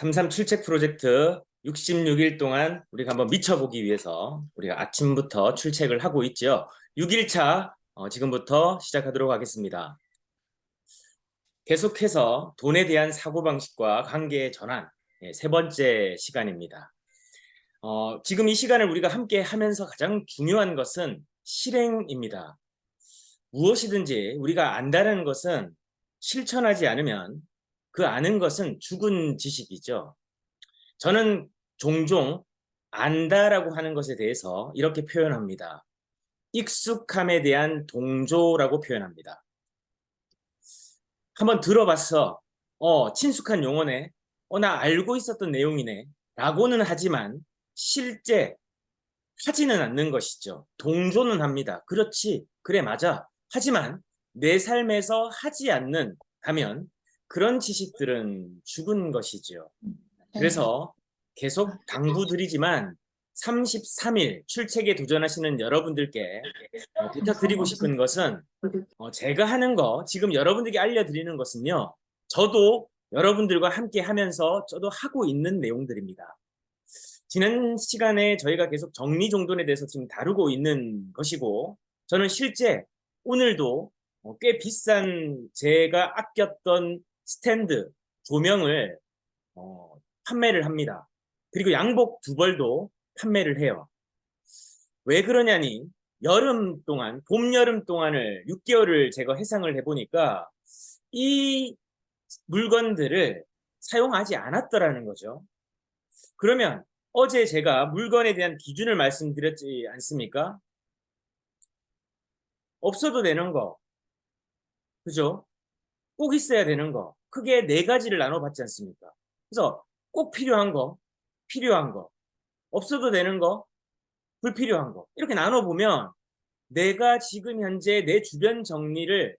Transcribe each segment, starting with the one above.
삼삼 출첵 프로젝트 66일 동안 우리가 한번 미쳐보기 위해서 우리가 아침부터 출첵을 하고 있죠. 6일차 지금부터 시작하도록 하겠습니다. 계속해서 돈에 대한 사고방식과 관계의 전환, 세 번째 시간입니다. 지금 이 시간을 우리가 함께 하면서 가장 중요한 것은 실행입니다. 무엇이든지 우리가 안다는 것은 실천하지 않으면 그 아는 것은 죽은 지식이죠. 저는 종종 안다라고 하는 것에 대해서 이렇게 표현합니다. 익숙함에 대한 동조라고 표현합니다. 한번 들어봤어. 친숙한 용어네. 나 알고 있었던 내용이네. 라고는 하지만 실제 하지는 않는 것이죠. 동조는 합니다. 그렇지. 그래, 맞아. 하지만 내 삶에서 하지 않는 하면 그런 지식들은 죽은 것이죠. 그래서 계속 당부드리지만 33일 출첵에 도전하시는 여러분들께 부탁드리고 싶은 것은 제가 하는 거 지금 여러분들께 알려드리는 것은요. 저도 여러분들과 함께 하면서 저도 하고 있는 내용들입니다. 지난 시간에 저희가 계속 정리정돈에 대해서 지금 다루고 있는 것이고 저는 실제 오늘도 꽤 비싼 제가 아꼈던 스탠드 조명을 판매를 합니다. 그리고 양복 두 벌도 판매를 해요. 왜 그러냐니 여름 동안 봄 여름 동안을 6개월을 제가 해상을 해보니까 이 물건들을 사용하지 않았더라는 거죠. 그러면 어제 제가 물건에 대한 기준을 말씀드렸지 않습니까? 없어도 되는 거, 그죠? 꼭 있어야 되는 거, 크게 네 가지를 나눠봤지 않습니까? 그래서 꼭 필요한 거, 필요한 거, 없어도 되는 거, 불필요한 거 이렇게 나눠보면 내가 지금 현재 내 주변 정리를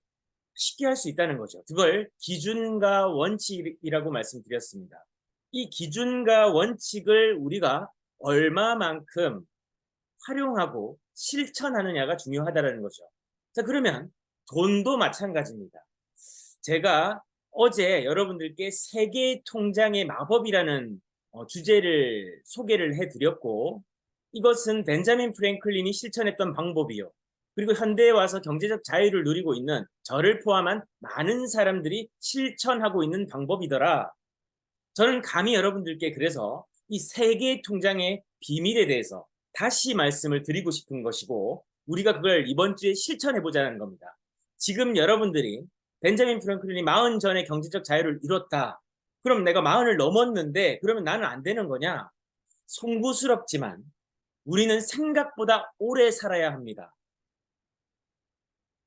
쉽게 할 수 있다는 거죠. 그걸 기준과 원칙이라고 말씀드렸습니다. 이 기준과 원칙을 우리가 얼마만큼 활용하고 실천하느냐가 중요하다는 거죠. 자, 그러면 돈도 마찬가지입니다. 제가 어제 여러분들께 세계 통장의 마법이라는 주제를 소개를 해드렸고 이것은 벤자민 프랭클린이 실천했던 방법이요. 그리고 현대에 와서 경제적 자유를 누리고 있는 저를 포함한 많은 사람들이 실천하고 있는 방법이더라. 저는 감히 여러분들께 그래서 이 세계 통장의 비밀에 대해서 다시 말씀을 드리고 싶은 것이고 우리가 그걸 이번 주에 실천해 보자는 겁니다. 지금 여러분들이 벤자민 프랭클린이 40 전에 경제적 자유를 이뤘다. 그럼 내가 40을 넘었는데 그러면 나는 안 되는 거냐? 송구스럽지만 우리는 생각보다 오래 살아야 합니다.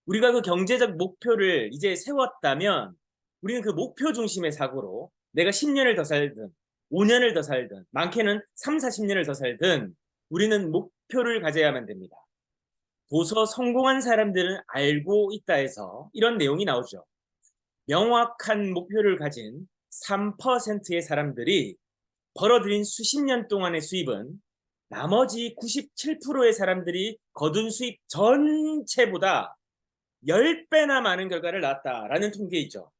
우리가 그 경제적 목표를 이제 세웠다면 우리는 그 목표 중심의 사고로 내가 10년을 더 살든 5년을 더 살든 많게는 3, 40년을 더 살든 우리는 목표를 가져야만 됩니다. 도서 성공한 사람들은 알고 있다 해서 이런 내용이 나오죠. 명확한 목표를 가진 3%의 사람들이 벌어들인 수십 년 동안의 수입은 나머지 97%의 사람들이 거둔 수입 전체보다 10배나 많은 결과를 낳았다라는 통계이죠.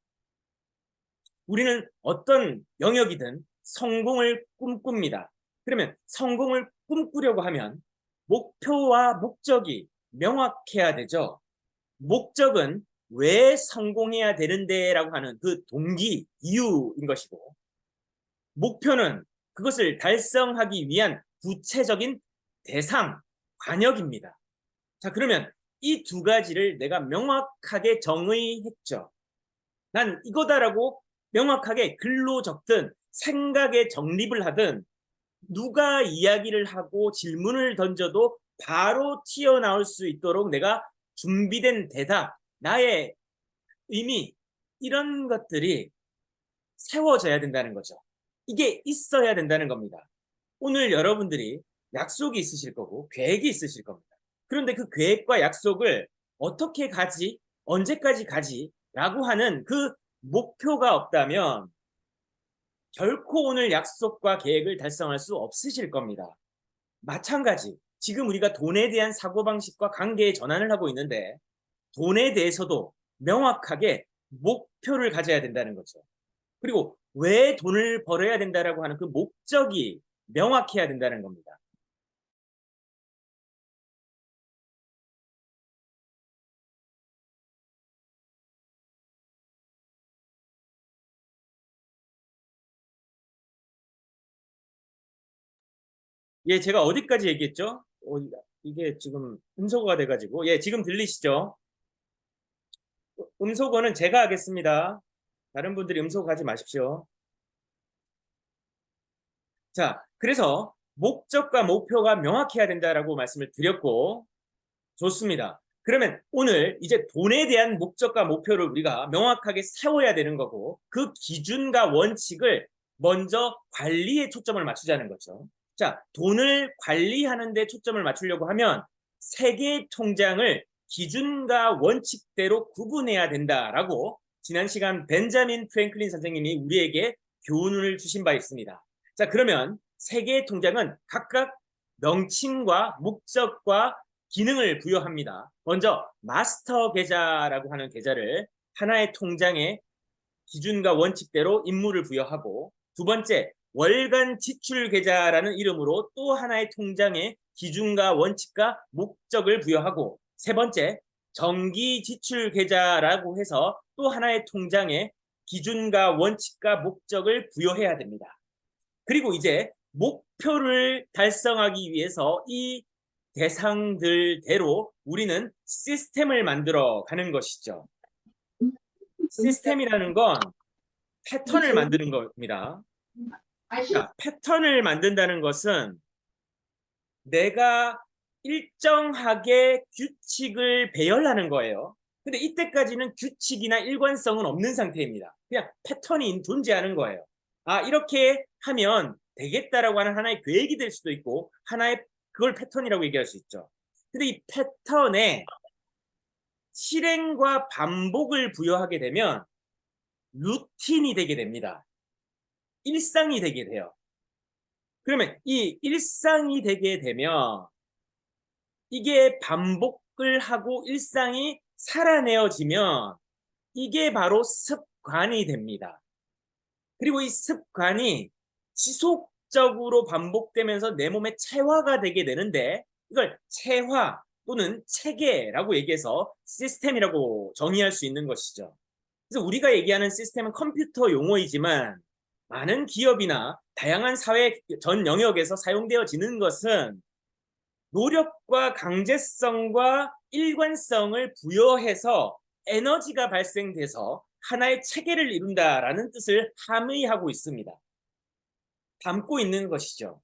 우리는 어떤 영역이든 성공을 꿈꿉니다. 그러면 성공을 꿈꾸려고 하면 목표와 목적이 명확해야 되죠. 목적은 왜 성공해야 되는데 라고 하는 그 동기, 이유인 것이고 목표는 그것을 달성하기 위한 구체적인 대상, 관역입니다. 자, 그러면 이 두 가지를 내가 명확하게 정의했죠. 난 이거다라고 명확하게 글로 적든 생각에 정립을 하든 누가 이야기를 하고 질문을 던져도 바로 튀어나올 수 있도록 내가 준비된 대답, 나의 의미 이런 것들이 세워져야 된다는 거죠. 이게 있어야 된다는 겁니다. 오늘 여러분들이 약속이 있으실 거고 계획이 있으실 겁니다. 그런데 그 계획과 약속을 어떻게 가지, 언제까지 가지 라고 하는 그 목표가 없다면 결코 오늘 약속과 계획을 달성할 수 없으실 겁니다. 마찬가지 지금 우리가 돈에 대한 사고방식과 관계의 전환을 하고 있는데 돈에 대해서도 명확하게 목표를 가져야 된다는 거죠. 그리고 왜 돈을 벌어야 된다라고 하는 그 목적이 명확해야 된다는 겁니다. 예, 제가 어디까지 얘기했죠? 이게 지금 음소거가 돼가지고. 예, 지금 들리시죠? 음소거는 제가 하겠습니다. 다른 분들이 음소거하지 마십시오. 자, 그래서 목적과 목표가 명확해야 된다라고 말씀을 드렸고, 좋습니다. 그러면 오늘 이제 돈에 대한 목적과 목표를 우리가 명확하게 세워야 되는 거고, 그 기준과 원칙을 먼저 관리에 초점을 맞추자는 거죠. 자, 돈을 관리하는 데 초점을 맞추려고 하면 세계 통장을 기준과 원칙대로 구분해야 된다라고 지난 시간 벤자민 프랭클린 선생님이 우리에게 교훈을 주신 바 있습니다. 자, 그러면 세계 통장은 각각 명칭과 목적과 기능을 부여합니다. 먼저 마스터 계좌라고 하는 계좌를 하나의 통장의 기준과 원칙대로 임무를 부여하고, 두 번째 월간 지출 계좌라는 이름으로 또 하나의 통장의 기준과 원칙과 목적을 부여하고, 세 번째 정기 지출 계좌라고 해서 또 하나의 통장의 기준과 원칙과 목적을 부여해야 됩니다. 그리고 이제 목표를 달성하기 위해서 이 대상들대로 우리는 시스템을 만들어 가는 것이죠. 시스템이라는 건 패턴을 만드는 겁니다. 자, 패턴을 만든다는 것은 내가 일정하게 규칙을 배열하는 거예요. 근데 이때까지는 규칙이나 일관성은 없는 상태입니다. 그냥 패턴이 존재하는 거예요. 아, 이렇게 하면 되겠다라고 하는 하나의 계획이 될 수도 있고, 하나의 그걸 패턴이라고 얘기할 수 있죠. 근데 이 패턴에 실행과 반복을 부여하게 되면 루틴이 되게 됩니다. 일상이 되게 돼요. 그러면 이 일상이 되게 되면 이게 반복을 하고 일상이 살아내어지면 이게 바로 습관이 됩니다. 그리고 이 습관이 지속적으로 반복되면서 내 몸에 체화가 되게 되는데, 이걸 체화 또는 체계라고 얘기해서 시스템이라고 정의할 수 있는 것이죠. 그래서 우리가 얘기하는 시스템은 컴퓨터 용어이지만 많은 기업이나 다양한 사회 전 영역에서 사용되어지는 것은 노력과 강제성과 일관성을 부여해서 에너지가 발생돼서 하나의 체계를 이룬다라는 뜻을 함의하고 있습니다. 담고 있는 것이죠.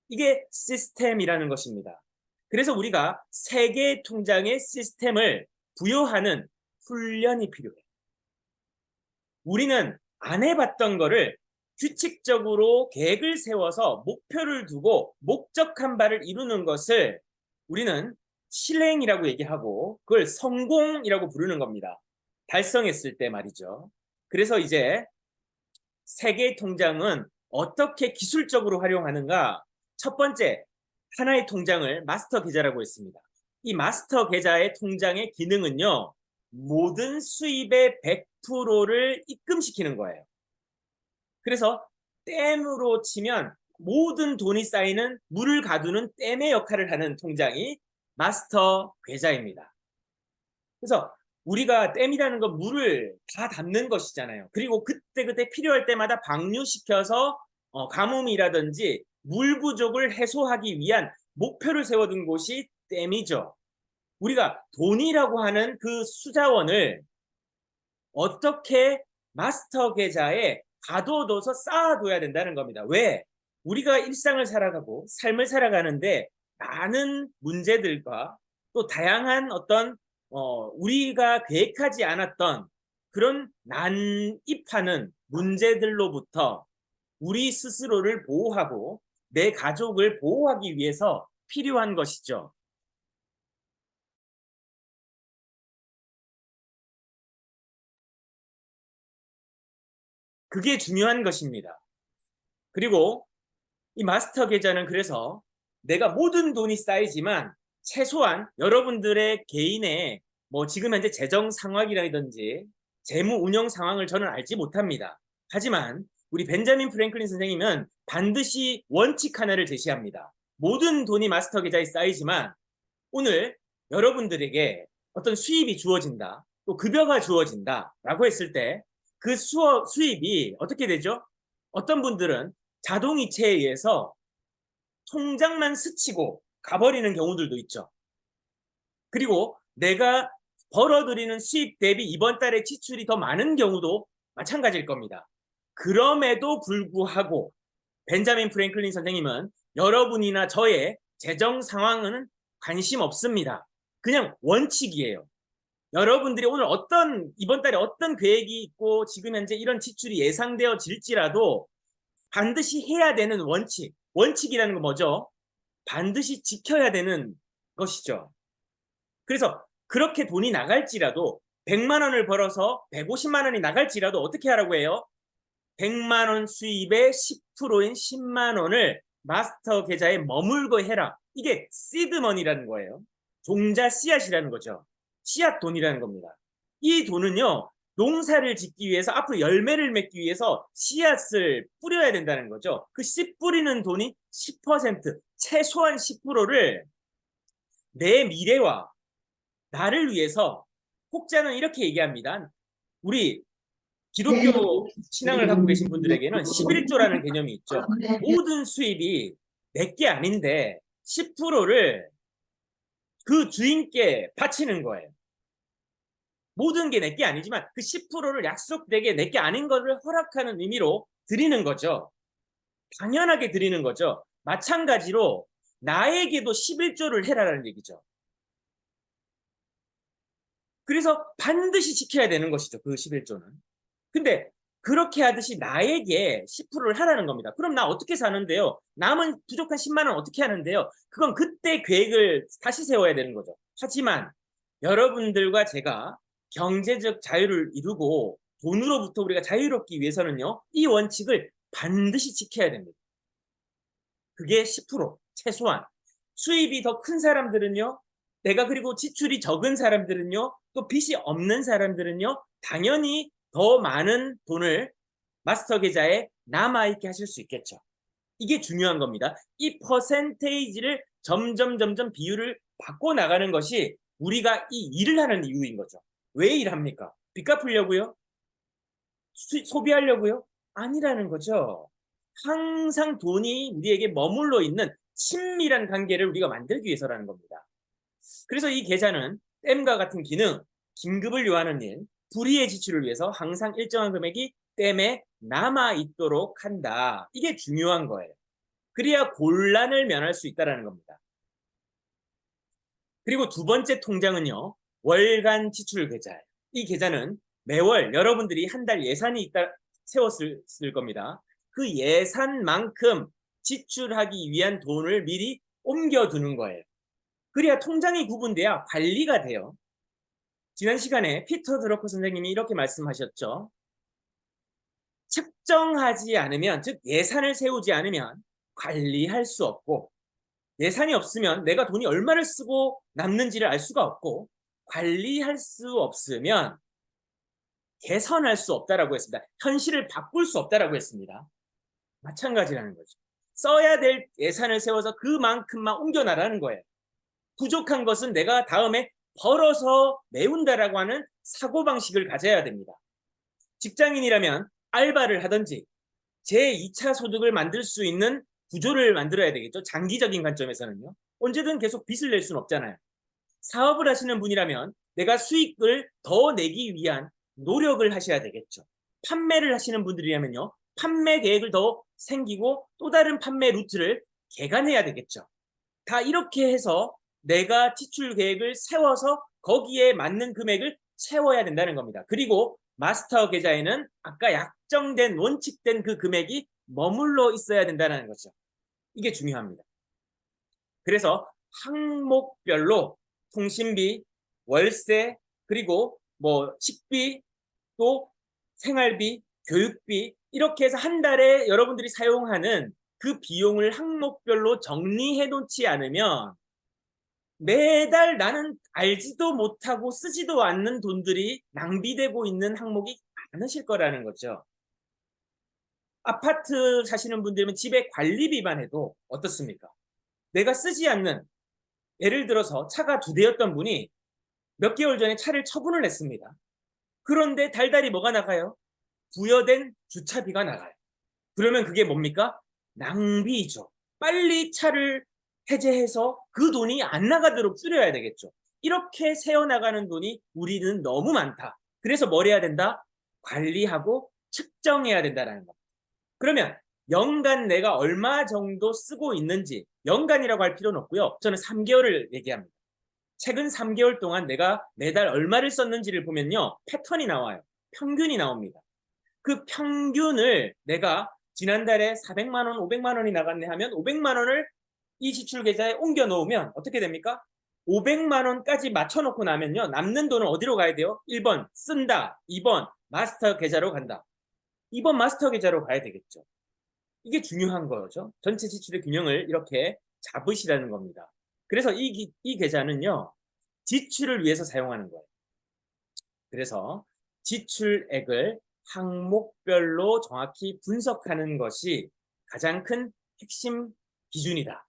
이게 시스템이라는 것입니다. 그래서 우리가 세계 통장의 시스템을 부여하는 훈련이 필요해요. 우리는 안 해봤던 거를 규칙적으로 계획을 세워서 목표를 두고 목적한 바를 이루는 것을 우리는 실행이라고 얘기하고, 그걸 성공이라고 부르는 겁니다. 달성했을 때 말이죠. 그래서 이제 세계 통장은 어떻게 기술적으로 활용하는가? 첫 번째, 하나의 통장을 마스터 계좌라고 했습니다. 이 마스터 계좌의 통장의 기능은요, 모든 수입의 100%를 입금시키는 거예요. 그래서 댐으로 치면 모든 돈이 쌓이는 물을 가두는 댐의 역할을 하는 통장이 마스터 계좌입니다. 그래서 우리가 댐이라는 건 물을 다 담는 것이잖아요. 그리고 그때그때 필요할 때마다 방류시켜서 가뭄이라든지 물 부족을 해소하기 위한 목표를 세워둔 곳이 댐이죠. 우리가 돈이라고 하는 그 수자원을 어떻게 마스터 계좌에 가둬둬서 쌓아둬야 된다는 겁니다. 왜? 우리가 일상을 살아가고 삶을 살아가는데 많은 문제들과 또 다양한 어떤 우리가 계획하지 않았던 그런 난입하는 문제들로부터 우리 스스로를 보호하고 내 가족을 보호하기 위해서 필요한 것이죠. 그게 중요한 것입니다. 그리고 이 마스터 계좌는 그래서 내가 모든 돈이 쌓이지만 최소한 여러분들의 개인의 지금 현재 재정 상황이라든지 재무 운영 상황을 저는 알지 못합니다. 하지만 우리 벤자민 프랭클린 선생님은 반드시 원칙 하나를 제시합니다. 모든 돈이 마스터 계좌에 쌓이지만 오늘 여러분들에게 어떤 수입이 주어진다, 또 급여가 주어진다라고 했을 때 그 수입이 어떻게 되죠? 어떤 분들은 자동이체에 의해서 통장만 스치고 가버리는 경우들도 있죠. 그리고 내가 벌어들이는 수입 대비 이번 달에 지출이 더 많은 경우도 마찬가지일 겁니다. 그럼에도 불구하고 벤자민 프랭클린 선생님은 여러분이나 저의 재정 상황은 관심 없습니다. 그냥 원칙이에요. 여러분들이 오늘 이번 달에 어떤 계획이 있고 지금 현재 이런 지출이 예상되어질지라도 반드시 해야 되는 원칙이라는 건 뭐죠? 반드시 지켜야 되는 것이죠. 그래서 그렇게 돈이 나갈지라도 100만 원을 벌어서 150만 원이 나갈지라도 어떻게 하라고 해요? 100만 원 수입의 10%인 10만 원을 마스터 계좌에 머물고 해라. 이게 시드머니라는 거예요. 종자 씨앗이라는 거죠. 씨앗 돈이라는 겁니다. 이 돈은요, 농사를 짓기 위해서 앞으로 열매를 맺기 위해서 씨앗을 뿌려야 된다는 거죠. 그 씨 뿌리는 돈이 10%, 최소한 10%를 내 미래와 나를 위해서, 혹자는 이렇게 얘기합니다. 우리 기독교 신앙을 갖고 계신 분들에게는 11조라는 개념이 있죠. 모든 수입이 내게 아닌데 10%를 그 주인께 바치는 거예요. 모든 게 내게 아니지만 그 10%를 약속되게 내게 아닌 것을 허락하는 의미로 드리는 거죠. 당연하게 드리는 거죠. 마찬가지로 나에게도 11조를 해라라는 얘기죠. 그래서 반드시 지켜야 되는 것이죠. 그 11조는. 근데 그렇게 하듯이 나에게 10%를 하라는 겁니다. 그럼 나 어떻게 사는데요? 남은 부족한 10만 원 어떻게 하는데요? 그건 그때 계획을 다시 세워야 되는 거죠. 하지만 여러분들과 제가 경제적 자유를 이루고 돈으로부터 우리가 자유롭기 위해서는요, 이 원칙을 반드시 지켜야 됩니다. 그게 10%, 최소한. 수입이 더 큰 사람들은요, 내가 그리고 지출이 적은 사람들은요, 또 빚이 없는 사람들은요, 당연히 더 많은 돈을 마스터 계좌에 남아있게 하실 수 있겠죠. 이게 중요한 겁니다. 이 퍼센테이지를 점점 비율을 바꿔나가는 것이 우리가 이 일을 하는 이유인 거죠. 왜 일합니까? 빚 갚으려고요? 소비하려고요? 아니라는 거죠. 항상 돈이 우리에게 머물러 있는 친밀한 관계를 우리가 만들기 위해서라는 겁니다. 그래서 이 계좌는 댐과 같은 기능, 긴급을 요하는 일, 불의의 지출을 위해서 항상 일정한 금액이 댐에 남아있도록 한다. 이게 중요한 거예요. 그래야 곤란을 면할 수 있다는 겁니다. 그리고 두 번째 통장은요, 월간 지출 계좌예요. 이 계좌는 매월 여러분들이 한 달 예산이 있다 세웠을 겁니다. 그 예산만큼 지출하기 위한 돈을 미리 옮겨두는 거예요. 그래야 통장이 구분돼야 관리가 돼요. 지난 시간에 피터 드러커 선생님이 이렇게 말씀하셨죠. 측정하지 않으면, 즉 예산을 세우지 않으면 관리할 수 없고, 예산이 없으면 내가 돈이 얼마를 쓰고 남는지를 알 수가 없고, 관리할 수 없으면 개선할 수 없다라고 했습니다. 현실을 바꿀 수 없다라고 했습니다. 마찬가지라는 거죠. 써야 될 예산을 세워서 그만큼만 옮겨나라는 거예요. 부족한 것은 내가 다음에 벌어서 메운다라고 하는 사고방식을 가져야 됩니다. 직장인이라면 알바를 하든지 제2차 소득을 만들 수 있는 구조를 만들어야 되겠죠. 장기적인 관점에서는요. 언제든 계속 빚을 낼 수는 없잖아요. 사업을 하시는 분이라면 내가 수익을 더 내기 위한 노력을 하셔야 되겠죠. 판매를 하시는 분들이라면요. 판매 계획을 더 생기고 또 다른 판매 루트를 개간해야 되겠죠. 다 이렇게 해서 내가 지출 계획을 세워서 거기에 맞는 금액을 채워야 된다는 겁니다. 그리고 마스터 계좌에는 아까 약정된 원칙된 그 금액이 머물러 있어야 된다는 거죠. 이게 중요합니다. 그래서 항목별로 통신비, 월세, 그리고 뭐 식비, 또 생활비, 교육비 이렇게 해서 한 달에 여러분들이 사용하는 그 비용을 항목별로 정리해 놓지 않으면 매달 나는 알지도 못하고 쓰지도 않는 돈들이 낭비되고 있는 항목이 많으실 거라는 거죠. 아파트 사시는 분들은 집에 관리비만 해도 어떻습니까? 내가 쓰지 않는, 예를 들어서 차가 2대였던 분이 몇 개월 전에 차를 처분을 했습니다. 그런데 달달이 뭐가 나가요? 부여된 주차비가 나가요. 그러면 그게 뭡니까? 낭비죠. 빨리 차를 해제해서 그 돈이 안 나가도록 줄여야 되겠죠. 이렇게 새어나가는 돈이 우리는 너무 많다. 그래서 뭘 해야 된다? 관리하고 측정해야 된다는 겁니다. 그러면 연간 내가 얼마 정도 쓰고 있는지, 연간이라고 할 필요는 없고요. 저는 3개월을 얘기합니다. 최근 3개월 동안 내가 매달 얼마를 썼는지를 보면요, 패턴이 나와요. 평균이 나옵니다. 그 평균을 내가 지난달에 400만 원, 500만 원이 나갔네 하면 500만 원을 이 지출 계좌에 옮겨 놓으면 어떻게 됩니까? 500만 원까지 맞춰놓고 나면요, 남는 돈은 어디로 가야 돼요? 1번 쓴다, 2번 마스터 계좌로 간다. 2번 마스터 계좌로 가야 되겠죠. 이게 중요한 거죠. 전체 지출의 균형을 이렇게 잡으시라는 겁니다. 그래서 이 계좌는요, 지출을 위해서 사용하는 거예요. 그래서 지출액을 항목별로 정확히 분석하는 것이 가장 큰 핵심 기준이다.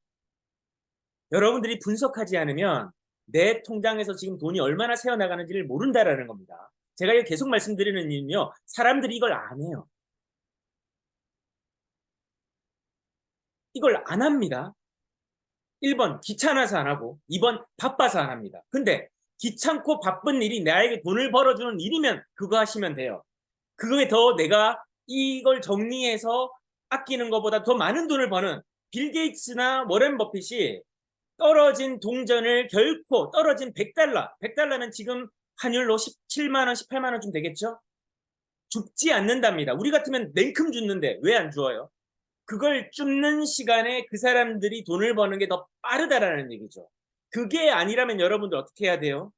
여러분들이 분석하지 않으면 내 통장에서 지금 돈이 얼마나 새어나가는지를 모른다라는 겁니다. 제가 계속 말씀드리는 이유는요, 사람들이 이걸 안 해요. 이걸 안 합니다. 1번 귀찮아서 안 하고 2번 바빠서 안 합니다. 근데 귀찮고 바쁜 일이 나에게 돈을 벌어주는 일이면 그거 하시면 돼요. 그거에 더 내가 이걸 정리해서 아끼는 것보다 더 많은 돈을 버는 빌 게이츠나 워렌 버핏이 떨어진 동전을 결코, 떨어진 100달러면 지금 환율로 17만 원, 18만 원쯤 되겠죠? 죽지 않는답니다. 우리 같으면 냉큼 죽는데 왜 안 죽어요? 그걸 줍는 시간에 그 사람들이 돈을 버는 게 더 빠르다라는 얘기죠. 그게 아니라면 여러분들 어떻게 해야 돼요?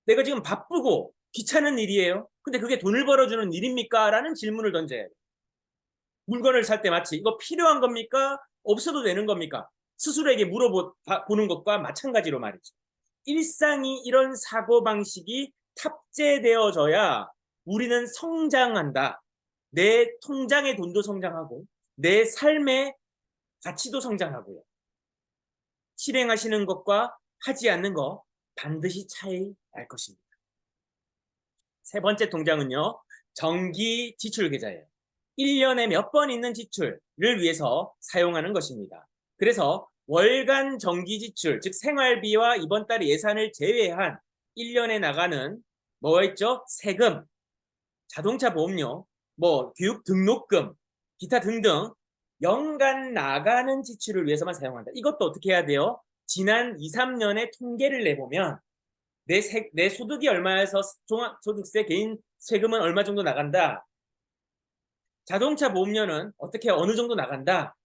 내가 지금 바쁘고 귀찮은 일이에요. 근데 그게 돈을 벌어주는 일입니까? 라는 질문을 던져야 돼요. 물건을 살 때 마치 이거 필요한 겁니까? 없어도 되는 겁니까? 스스로에게 물어보는 것과 마찬가지로 말이죠. 일상이 이런 사고방식이 탑재되어져야 우리는 성장한다. 내 통장의 돈도 성장하고 내 삶의 가치도 성장하고요. 실행하시는 것과 하지 않는 것 반드시 차이 날 것입니다. 세 번째 통장은요, 정기 지출 계좌예요. 1년에 몇 번 있는 지출을 위해서 사용하는 것입니다. 그래서 월간 정기 지출, 즉 생활비와 이번 달 예산을 제외한 1년에 나가는 뭐가 있죠? 세금, 자동차 보험료, 교육 등록금, 기타 등등 연간 나가는 지출을 위해서만 사용한다. 이것도 어떻게 해야 돼요? 지난 2, 3년의 통계를 내보면 내 소득이 얼마에서 종합소득세 개인 세금은 얼마 정도 나간다. 자동차 보험료는 어느 정도 나간다.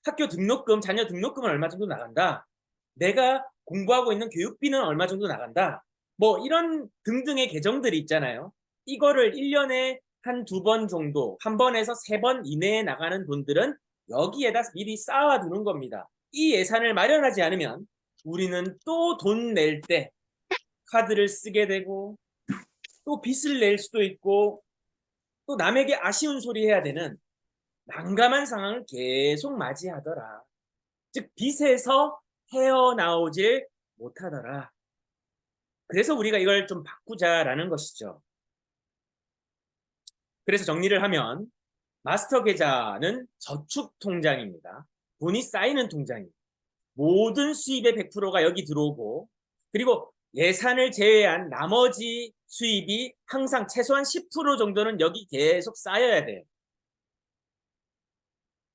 학교 등록금, 자녀 등록금은 얼마 정도 나간다. 내가 공부하고 있는 교육비는 얼마 정도 나간다. 이런 등등의 계정들이 있잖아요. 이거를 1년에 한두 번 정도, 한 번에서 3번 이내에 나가는 돈들은 여기에다 미리 쌓아두는 겁니다. 이 예산을 마련하지 않으면 우리는 또 돈 낼 때 카드를 쓰게 되고 또 빚을 낼 수도 있고 또 남에게 아쉬운 소리 해야 되는 난감한 상황을 계속 맞이하더라. 즉 빚에서 헤어나오질 못하더라. 그래서 우리가 이걸 좀 바꾸자라는 것이죠. 그래서 정리를 하면 마스터 계좌는 저축 통장입니다. 돈이 쌓이는 통장입니다. 모든 수입의 100%가 여기 들어오고 그리고 예산을 제외한 나머지 수입이 항상 최소한 10% 정도는 여기 계속 쌓여야 돼요.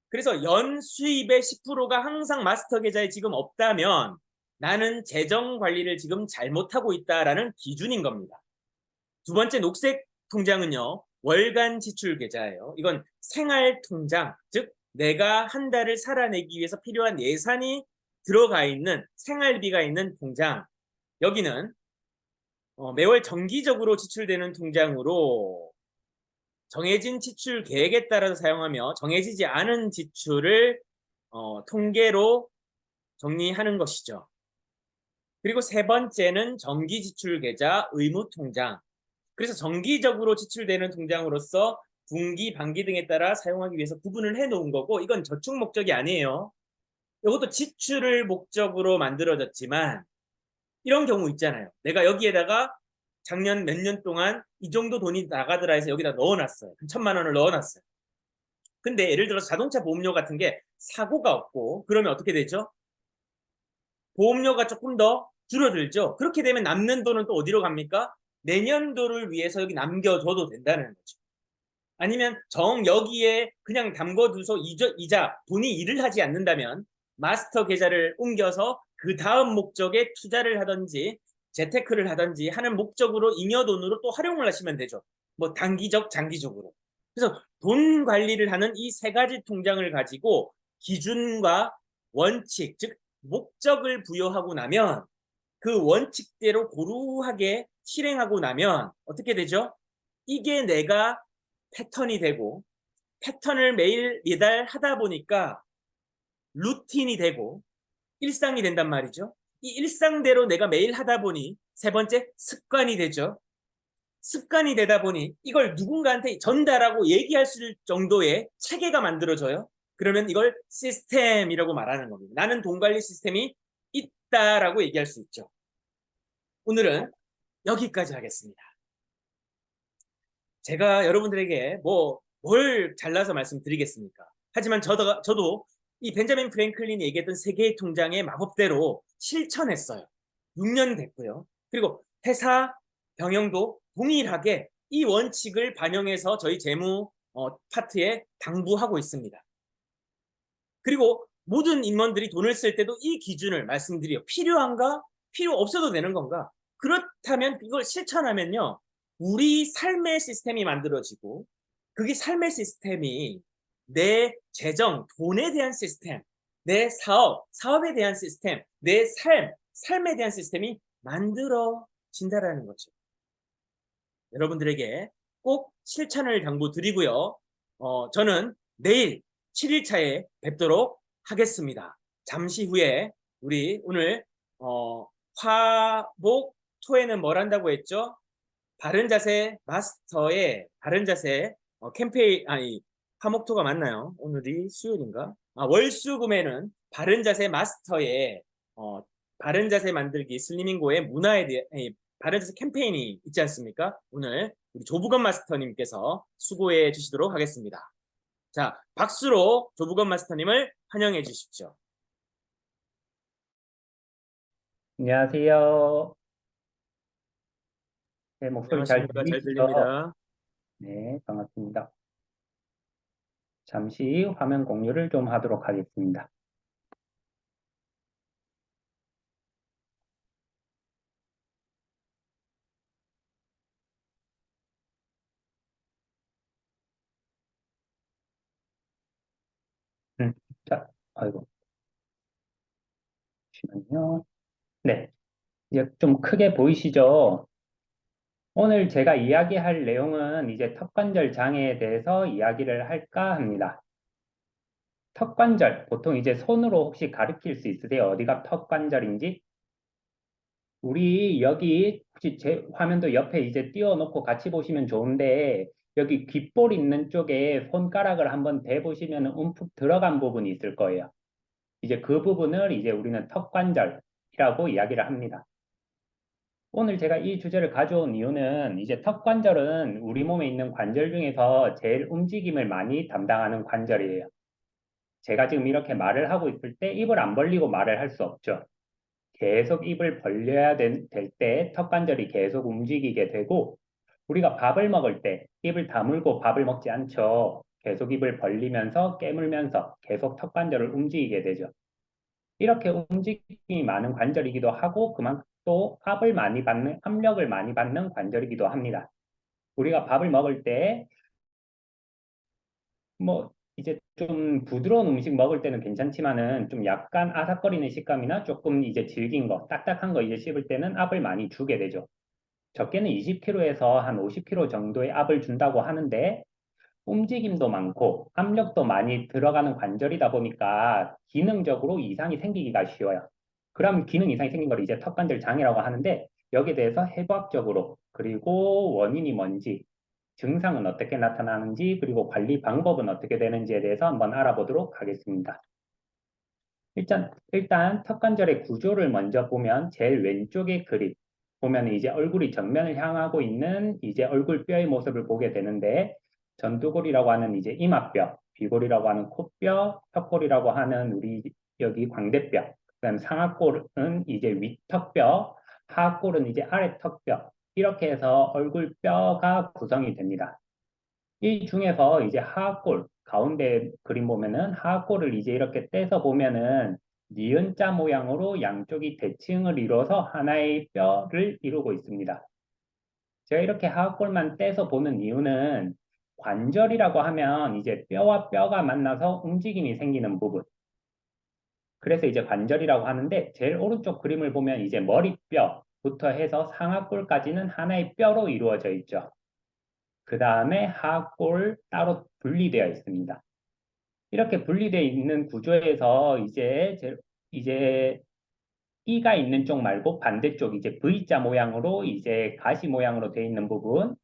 그래서 연 수입의 10%가 항상 마스터 계좌에 지금 없다면 나는 재정 관리를 지금 잘못하고 있다라는 기준인 겁니다. 두 번째 녹색 통장은요, 월간 지출 계좌예요. 이건 생활 통장, 즉 내가 한 달을 살아내기 위해서 필요한 예산이 들어가 있는 생활비가 있는 통장. 여기는 매월 정기적으로 지출되는 통장으로 정해진 지출 계획에 따라서 사용하며 정해지지 않은 지출을 통계로 정리하는 것이죠. 그리고 세 번째는 정기 지출 계좌 의무 통장. 그래서 정기적으로 지출되는 통장으로서 분기, 반기 등에 따라 사용하기 위해서 구분을 해 놓은 거고 이건 저축 목적이 아니에요. 이것도 지출을 목적으로 만들어졌지만 이런 경우 있잖아요. 내가 여기에다가 작년 몇 년 동안 이 정도 돈이 나가더라 해서 여기다 넣어놨어요. 1,000만 원을 넣어놨어요. 근데 예를 들어서 자동차 보험료 같은 게 사고가 없고 그러면 어떻게 되죠? 보험료가 조금 더 줄어들죠. 그렇게 되면 남는 돈은 또 어디로 갑니까? 내년도를 위해서 여기 남겨줘도 된다는 거죠. 아니면 정 여기에 그냥 담궈두서 이자 돈이 일을 하지 않는다면 마스터 계좌를 옮겨서 그 다음 목적에 투자를 하든지 재테크를 하든지 하는 목적으로 잉여 돈으로 또 활용을 하시면 되죠. 뭐 단기적, 장기적으로. 그래서 돈 관리를 하는 이 세 가지 통장을 가지고 기준과 원칙, 즉 목적을 부여하고 나면 그 원칙대로 고루하게 실행하고 나면 어떻게 되죠? 이게 내가 패턴이 되고 패턴을 매달 하다 보니까 루틴이 되고 일상이 된단 말이죠. 이 일상대로 내가 매일 하다 보니 세 번째 습관이 되죠. 습관이 되다 보니 이걸 누군가한테 전달하고 얘기할 수 정도의 체계가 만들어져요. 그러면 이걸 시스템이라고 말하는 겁니다. 나는 돈 관리 시스템이 있다라고 얘기할 수 있죠. 오늘은 여기까지 하겠습니다. 제가 여러분들에게 뭘 잘라서 말씀드리겠습니까? 하지만 저도 이 벤자민 프랭클린이 얘기했던 세계의 통장의 마법대로 실천했어요. 6년 됐고요. 그리고 회사 경영도 동일하게 이 원칙을 반영해서 저희 재무 파트에 당부하고 있습니다. 그리고 모든 임원들이 돈을 쓸 때도 이 기준을 말씀드려요. 필요한가? 필요 없어도 되는 건가? 그렇다면 이걸 실천하면요. 우리 삶의 시스템이 만들어지고 그게 삶의 시스템이 내 재정, 돈에 대한 시스템, 내 사업에 대한 시스템, 내 삶에 대한 시스템이 만들어진다라는 거죠. 여러분들에게 꼭 실천을 당부드리고요. 저는 내일 7일차에 뵙도록 하겠습니다. 잠시 후에 우리 오늘 화목 토에는 뭘 한다고 했죠? 바른자세 마스터의 바른자세 캠페인 화목토가 맞나요? 오늘이 수요일인가? 월수금에는 바른자세 마스터의 바른자세 만들기 슬리밍고의 문화에 대해 바른자세 캠페인이 있지 않습니까? 오늘 우리 조부건 마스터님께서 수고해 주시도록 하겠습니다. 자, 박수로 조부건 마스터님을 환영해 주십시오. 안녕하세요. 네, 목소리 잘 안녕하십니까? 잘 들리시죠? 들립니다. 네, 반갑습니다. 잠시 화면 공유를 좀 하도록 하겠습니다. 자, 아이고, 잠시만요. 네, 이제 좀 크게 보이시죠? 오늘 제가 이야기할 내용은 이제 턱관절 장애에 대해서 이야기를 할까 합니다. 턱관절, 보통 이제 손으로 혹시 가리킬 수 있으세요? 어디가 턱관절인지? 우리 여기 혹시 제 화면도 옆에 이제 띄워놓고 같이 보시면 좋은데 여기 귓볼 있는 쪽에 손가락을 한번 대보시면 움푹 들어간 부분이 있을 거예요. 이제 그 부분을 이제 우리는 턱관절이라고 이야기를 합니다. 오늘 제가 이 주제를 가져온 이유는 이제 턱관절은 우리 몸에 있는 관절 중에서 제일 움직임을 많이 담당하는 관절이에요. 제가 지금 이렇게 말을 하고 있을 때 입을 안 벌리고 말을 할 수 없죠. 계속 입을 벌려야 될 때 턱관절이 계속 움직이게 되고 우리가 밥을 먹을 때 입을 다물고 밥을 먹지 않죠. 계속 입을 벌리면서 깨물면서 계속 턱관절을 움직이게 되죠. 이렇게 움직임이 많은 관절이기도 하고 그만큼 또 압력을 많이 받는 관절이기도 합니다. 우리가 밥을 먹을 때 이제 좀 부드러운 음식 먹을 때는 괜찮지만은 좀 약간 아삭거리는 식감이나 조금 이제 질긴 거, 딱딱한 거 이제 씹을 때는 압을 많이 주게 되죠. 적게는 20kg에서 한 50kg 정도의 압을 준다고 하는데 움직임도 많고 압력도 많이 들어가는 관절이다 보니까 기능적으로 이상이 생기기가 쉬워요. 그럼 기능 이상이 생긴 걸 이제 턱관절 장애라고 하는데 여기에 대해서 해부학적으로 그리고 원인이 뭔지 증상은 어떻게 나타나는지 그리고 관리 방법은 어떻게 되는지에 대해서 한번 알아보도록 하겠습니다. 일단 턱관절의 구조를 먼저 보면 제일 왼쪽의 그림 보면 이제 얼굴이 정면을 향하고 있는 이제 얼굴뼈의 모습을 보게 되는데 전두골이라고 하는 이제 이마뼈, 귀골이라고 하는 코뼈, 턱골이라고 하는 우리 여기 광대뼈, 그다음 상악골은 이제 위턱뼈, 하악골은 이제 아래턱뼈 이렇게 해서 얼굴뼈가 구성이 됩니다. 이 중에서 이제 하악골 가운데 그림 보면은 하악골을 이제 이렇게 떼서 보면은 니은자 모양으로 양쪽이 대칭을 이루어서 하나의 뼈를 이루고 있습니다. 제가 이렇게 하악골만 떼서 보는 이유는 관절이라고 하면 이제 뼈와 뼈가 만나서 움직임이 생기는 부분. 그래서 이제 관절이라고 하는데 제일 오른쪽 그림을 보면 이제 머리뼈부터 해서 상악골까지는 하나의 뼈로 이루어져 있죠. 그 다음에 하악골 따로 분리되어 있습니다. 이렇게 분리되어 있는 구조에서 이제 이가 있는 쪽 말고 반대쪽 이제 V자 모양으로 이제 가시 모양으로 되어 있는 부분,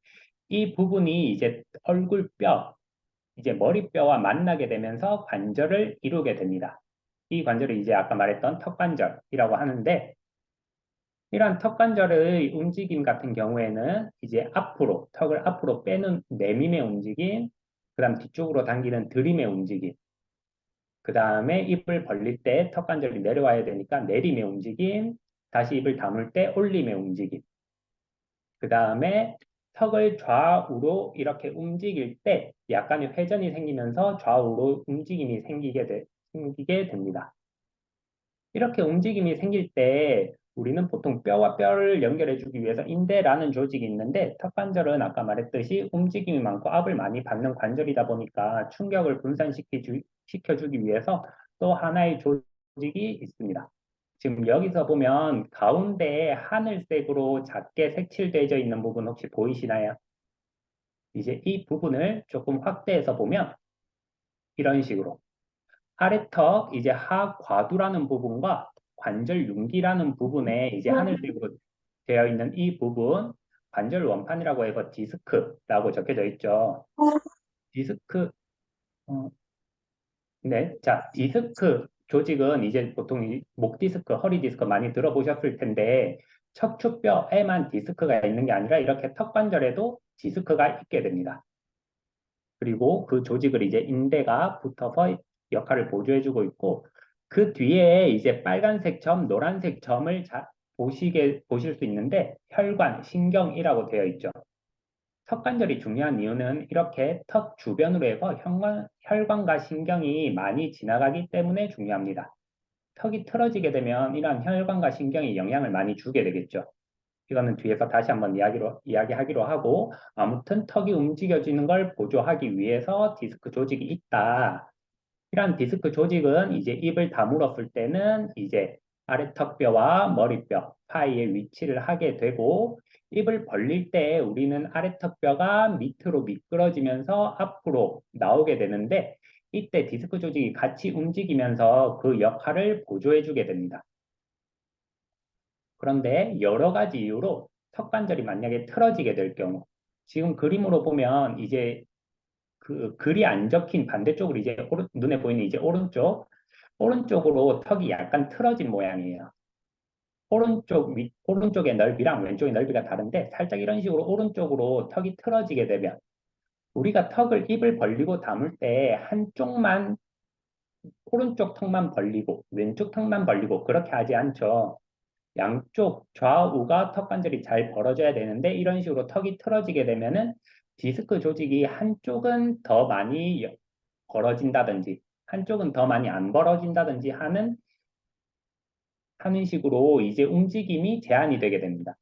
이 부분이 이제 얼굴뼈, 이제 머리뼈와 만나게 되면서 관절을 이루게 됩니다. 이 관절을 이제 아까 말했던 턱관절이라고 하는데 이러한 턱관절의 움직임 같은 경우에는 이제 앞으로, 턱을 앞으로 빼는 내밈의 움직임, 그 다음 뒤쪽으로 당기는 들임의 움직임, 그 다음에 입을 벌릴 때 턱관절이 내려와야 되니까 내림의 움직임, 다시 입을 다물 때 올림의 움직임, 그 다음에 턱을 좌우로 이렇게 움직일 때 약간의 회전이 생기면서 좌우로 움직임이 생기게 됩니다. 이렇게 움직임이 생길 때 우리는 보통 뼈와 뼈를 연결해주기 위해서 인대라는 조직이 있는데 턱관절은 아까 말했듯이 움직임이 많고 압을 많이 받는 관절이다 보니까 충격을 분산시켜주기 위해서 또 하나의 조직이 있습니다. 지금 여기서 보면 가운데에 하늘색으로 작게 색칠되어 있는 부분 혹시 보이시나요? 이제 이 부분을 조금 확대해서 보면 이런 식으로 아래턱 이제 하과두라는 부분과 관절 융기라는 부분에 이제 하늘색으로 되어 있는 이 부분 관절 원판이라고 해서 디스크라고 적혀져 있죠. 디스크 어, 네, 자 디스크 조직은 이제 보통 목 디스크, 허리 디스크 많이 들어보셨을 텐데 척추뼈에만 디스크가 있는 게 아니라 이렇게 턱관절에도 디스크가 있게 됩니다. 그리고 그 조직을 이제 인대가 붙어서 역할을 보조해주고 있고 그 뒤에 이제 빨간색 점, 노란색 점을 보실 수 있는데 혈관, 신경이라고 되어 있죠. 턱관절이 중요한 이유는 이렇게 턱 주변으로 해서 혈관과 신경이 많이 지나가기 때문에 중요합니다. 턱이 틀어지게 되면 이러한 혈관과 신경이 영향을 많이 주게 되겠죠. 이거는 뒤에서 다시 한번 이야기하기로 하고 아무튼 턱이 움직여지는 걸 보조하기 위해서 디스크 조직이 있다. 이러한 디스크 조직은 이제 입을 다물었을 때는 이제 아래턱뼈와 머리뼈, 파이에 위치를 하게 되고 입을 벌릴 때 우리는 아래턱뼈가 밑으로 미끄러지면서 앞으로 나오게 되는데 이때 디스크 조직이 같이 움직이면서 그 역할을 보조해주게 됩니다. 그런데 여러 가지 이유로 턱관절이 만약에 틀어지게 될 경우, 지금 그림으로 보면 이제 그 글이 안 적힌 반대쪽으로 이제 눈에 보이는 이제 오른쪽으로 턱이 약간 틀어진 모양이에요. 오른쪽의 넓이랑 왼쪽의 넓이가 다른데 살짝 이런 식으로 오른쪽으로 턱이 틀어지게 되면 우리가 입을 벌리고 담을 때 한쪽만 오른쪽 턱만 벌리고 왼쪽 턱만 벌리고 그렇게 하지 않죠. 양쪽 좌우가 턱관절이 잘 벌어져야 되는데 이런 식으로 턱이 틀어지게 되면은 디스크 조직이 한쪽은 더 많이 벌어진다든지 한쪽은 더 많이 안 벌어진다든지 하는 식으로 이제 움직임이 제한이 되게 됩니다.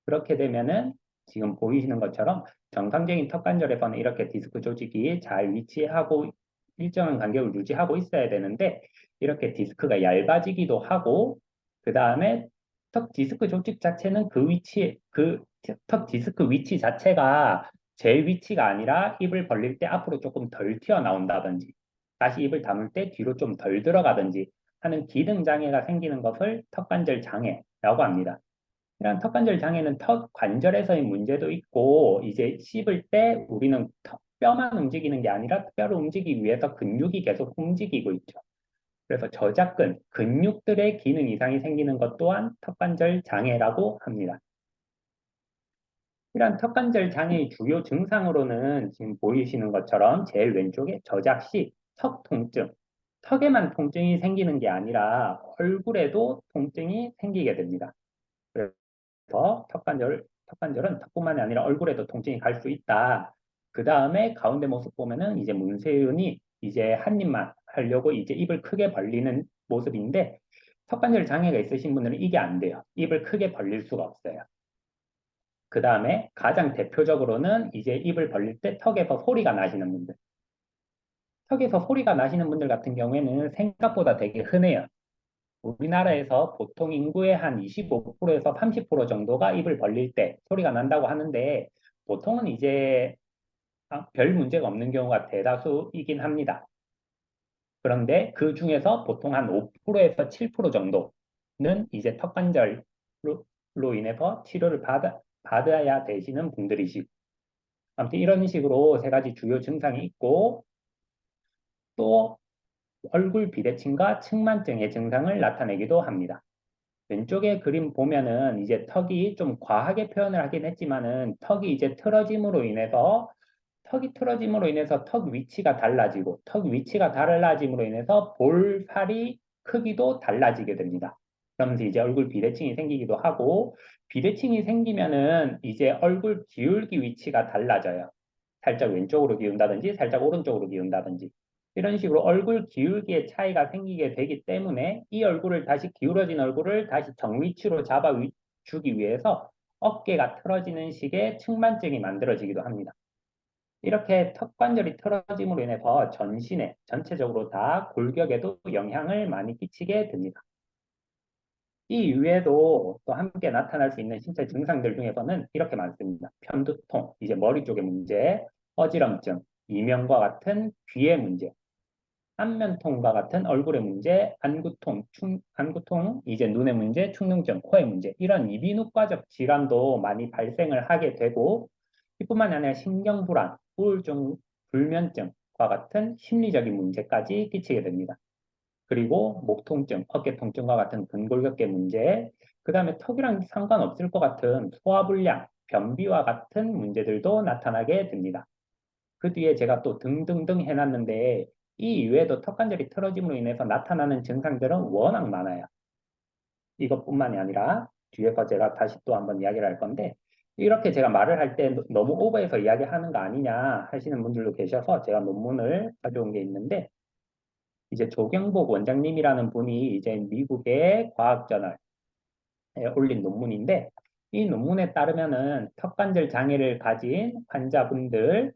그렇게 되면은 지금 보이시는 것처럼 정상적인 턱관절에서는 이렇게 디스크 조직이 잘 위치하고 일정한 간격을 유지하고 있어야 되는데 이렇게 디스크가 얇아지기도 하고 그 다음에 턱 디스크 조직 자체는 턱 디스크 위치 자체가 제 위치가 아니라 입을 벌릴 때 앞으로 조금 덜 튀어나온다든지 다시 입을 다물 때 뒤로 좀 덜 들어가든지 하는 기능 장애가 생기는 것을 턱관절 장애라고 합니다. 이런 턱관절 장애는 턱 관절에서의 문제도 있고, 이제 씹을 때 우리는 뼈만 움직이는 게 아니라 뼈를 움직이기 위해서 근육이 계속 움직이고 있죠. 그래서 저작근, 근육들의 기능 이상이 생기는 것 또한 턱관절 장애라고 합니다. 이런 턱관절 장애의 주요 증상으로는 지금 보이시는 것처럼 제일 왼쪽에 저작 시 턱 통증, 턱에만 통증이 생기는 게 아니라 얼굴에도 통증이 생기게 됩니다. 그래서 턱관절은 턱뿐만이 아니라 얼굴에도 통증이 갈 수 있다. 그 다음에 가운데 모습 보면은 이제 문세윤이 이제 한 입만 하려고 이제 입을 크게 벌리는 모습인데 턱관절 장애가 있으신 분들은 이게 안 돼요. 입을 크게 벌릴 수가 없어요. 그 다음에 가장 대표적으로는 이제 입을 벌릴 때 턱에서 소리가 나시는 분들. 턱에서 소리가 나시는 분들 같은 경우에는 생각보다 되게 흔해요. 우리나라에서 보통 인구의 한 25%에서 30% 정도가 입을 벌릴 때 소리가 난다고 하는데 보통은 이제 별 문제가 없는 경우가 대다수이긴 합니다. 그런데 그 중에서 보통 한 5%에서 7% 정도는 이제 턱관절로 인해서 치료를 받아야 되시는 분들이시고 아무튼 이런 식으로 세 가지 주요 증상이 있고 또 얼굴 비대칭과 측만증의 증상을 나타내기도 합니다. 왼쪽에 그림 보면은 이제 턱이 좀 과하게 표현을 하긴 했지만은 턱이 틀어짐으로 인해서 턱 위치가 달라지고 턱 위치가 달라짐으로 인해서 볼살이 크기도 달라지게 됩니다. 그러면서 이제 얼굴 비대칭이 생기기도 하고 비대칭이 생기면은 이제 얼굴 기울기 위치가 달라져요. 살짝 왼쪽으로 기운다든지 살짝 오른쪽으로 기운다든지 이런 식으로 얼굴 기울기의 차이가 생기게 되기 때문에 이 얼굴을 다시 기울어진 얼굴을 다시 정위치로 잡아주기 위해서 어깨가 틀어지는 식의 측만증이 만들어지기도 합니다. 이렇게 턱관절이 틀어짐으로 인해서 전신에 전체적으로 다 골격에도 영향을 많이 끼치게 됩니다. 이 이외에도 또 함께 나타날 수 있는 신체 증상들 중에서는 이렇게 많습니다. 편두통, 이제 머리 쪽의 문제, 어지럼증, 이명과 같은 귀의 문제, 안면통과 같은 얼굴의 문제, 안구통, 이제 눈의 문제, 축농증, 코의 문제, 이런 이비인후과적 질환도 많이 발생을 하게 되고, 이뿐만 아니라 신경불안, 우울증, 불면증과 같은 심리적인 문제까지 끼치게 됩니다. 그리고 목 통증, 어깨 통증과 같은 근골격계 문제, 그 다음에 턱이랑 상관없을 것 같은 소화불량, 변비와 같은 문제들도 나타나게 됩니다. 그 뒤에 제가 또 등등등 해놨는데 이 이외에도 턱관절이 틀어짐으로 인해서 나타나는 증상들은 워낙 많아요. 이것뿐만이 아니라 뒤에서 제가 다시 또 한번 이야기를 할 건데 이렇게 제가 말을 할 때 너무 오버해서 이야기하는 거 아니냐 하시는 분들도 계셔서 제가 논문을 가져온 게 있는데 이제 조경복 원장님이라는 분이 이제 미국의 과학저널에 올린 논문인데 이 논문에 따르면은 턱관절 장애를 가진 환자분들